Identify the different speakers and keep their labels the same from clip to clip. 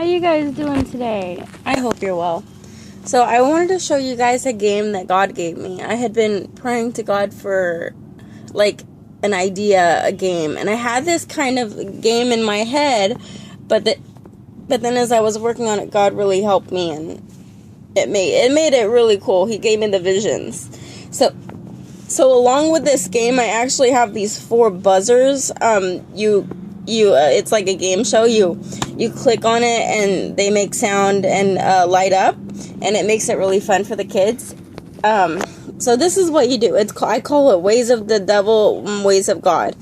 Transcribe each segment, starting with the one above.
Speaker 1: How you guys doing today?
Speaker 2: I hope you're well. So I wanted to show you guys a game that God gave me. I had been praying to God for like an idea, a game, and I had this kind of game in my head, but then as I was working on it, God really helped me, and it made it really cool. He gave me the visions. So along with this game, I actually have these 4 buzzers. It's like a game show. You click on it and they make sound and light up, and it makes it really fun for the kids. So this is what you do. I call it Ways of the Devil, Ways of God.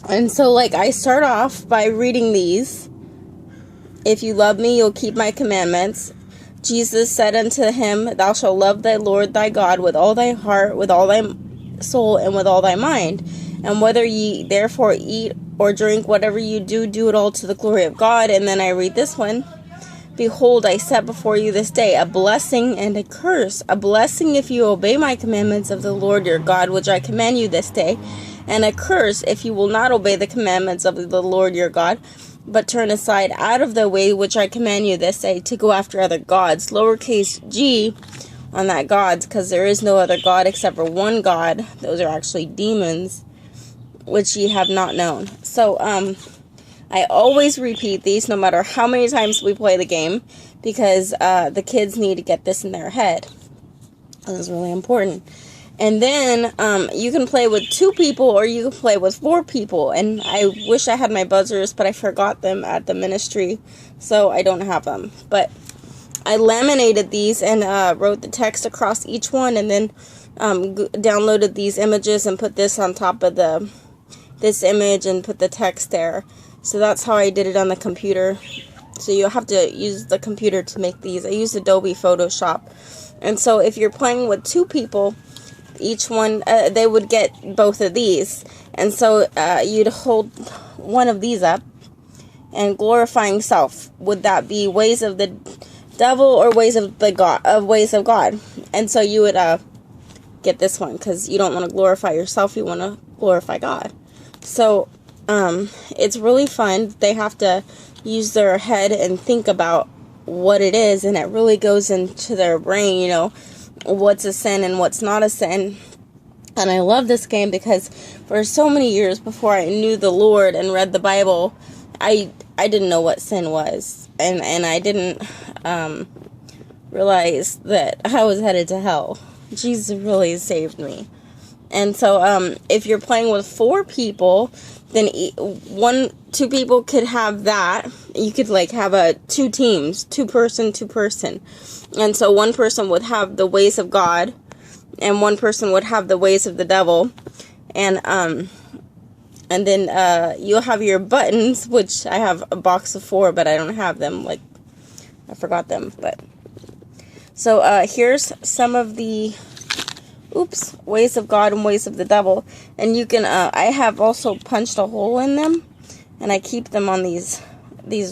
Speaker 2: And so like I start off by reading these. If you love me, you'll keep my commandments. Jesus said unto him, Thou shalt love thy Lord thy God with all thy heart, with all thy soul, and with all thy mind. And whether ye therefore eat or drink, whatever you do, do it all to the glory of God. And then I read this one. Behold, I set before you this day a blessing and a curse. A blessing if you obey my commandments of the Lord your God, which I command you this day. And a curse if you will not obey the commandments of the Lord your God, but turn aside out of the way which I command you this day to go after other gods. Lowercase g on that gods, because there is no other God except for one God. Those are actually demons, which ye have not known. So, I always repeat these no matter how many times we play the game, because the kids need to get this in their head. This is really important. And then you can play with 2 people or you can play with 4 people. And I wish I had my buzzers, but I forgot them at the ministry, so I don't have them. But I laminated these and wrote the text across each one, and then downloaded these images and put this on top of this image and put the text there. So that's how I did it on the computer. So you have to use the computer to make these. I used Adobe Photoshop. And so if you're playing with 2 people, each one, they would get both of these. And so you'd hold one of these up, and glorifying self. Would that be ways of the devil or ways of ways of God? And so you would get this one, because you don't want to glorify yourself, you want to glorify God. So it's really fun. They have to use their head and think about what it is, and it really goes into their brain, you know, what's a sin and what's not a sin. And I love this game because for so many years before I knew the Lord and read the Bible, I didn't know what sin was, and I didn't realize that I was headed to hell. Jesus really saved me. And so if you're playing with 4 people, then 2 people could have that. You could like have 2 teams, 2 person. And so one person would have the ways of God, and one person would have the ways of the devil. And then you'll have your buttons, which I have a box of 4, but I don't have them. Like, I forgot them. But so here's some of the ways of God and ways of the devil. And you can I have also punched a hole in them, and I keep them on these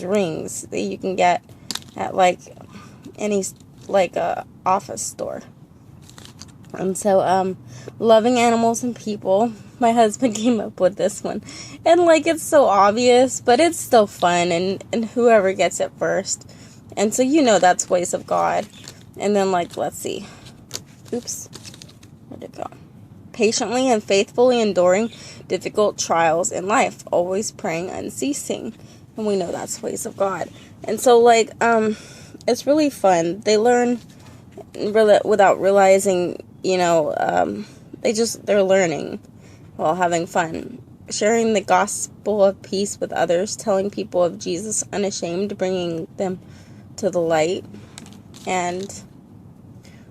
Speaker 2: rings that you can get at like any office store. And so loving animals and people, my husband came up with this one, and like it's so obvious, but it's still fun, and whoever gets it first. And so you know that's ways of God. And then like, let's see, where'd it go? Patiently and faithfully enduring difficult trials in life, always praying unceasing. And we know that's ways of God. And so like it's really fun. They learn without realizing, you know, they're learning while having fun. Sharing the gospel of peace with others, telling people of Jesus unashamed, bringing them to the light, and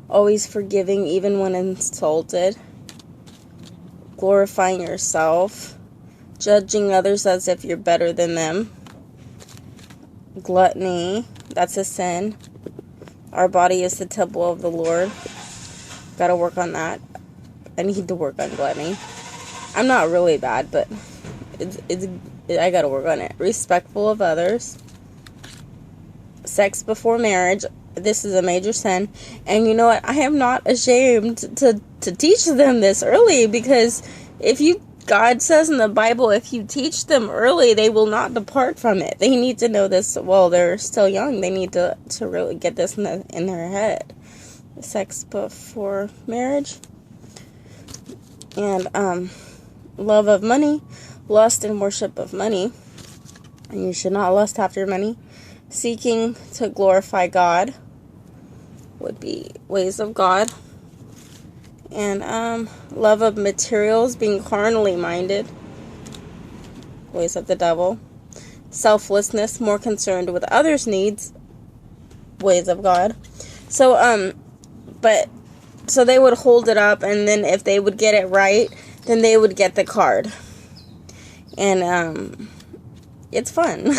Speaker 2: always forgiving even when insulted, glorifying yourself, judging others as if you're better than them, gluttony, that's a sin. Our body is the temple of the Lord. Gotta work on that. I need to work on gluttony. I'm not really bad, but I gotta work on it. Respectful of others. Sex before marriage. This is a major sin. And you know what? I am not ashamed to teach them this early, because if you God says in the Bible, if you teach them early, they will not depart from it. They need to know this while they're still young. They need to really get this in their head. Sex before marriage. And love of money, lust and worship of money. And you should not lust after money. Seeking to glorify God would be ways of God. And love of materials, being carnally minded, ways of the devil. Selflessness, more concerned with others' needs, ways of God. So so they would hold it up, and then if they would get it right, then they would get the card. And it's fun.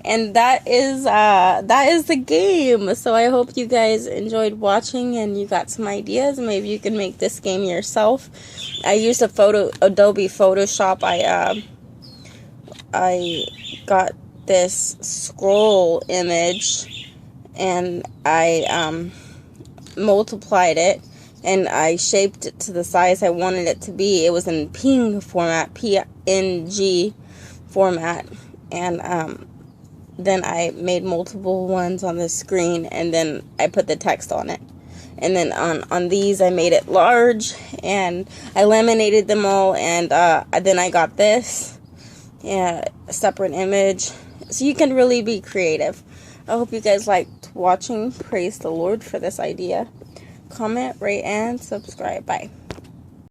Speaker 2: And that is the game. So I hope you guys enjoyed watching and you got some ideas. Maybe you can make this game yourself. I used Adobe Photoshop. I got this scroll image and I multiplied it and I shaped it to the size I wanted it to be. It was in PNG format, PNG format, and then I made multiple ones on the screen, and then I put the text on it. And then on these, I made it large, and I laminated them all, and then I got this, a separate image. So you can really be creative. I hope you guys liked watching. Praise the Lord for this idea. Comment, rate, and subscribe. Bye.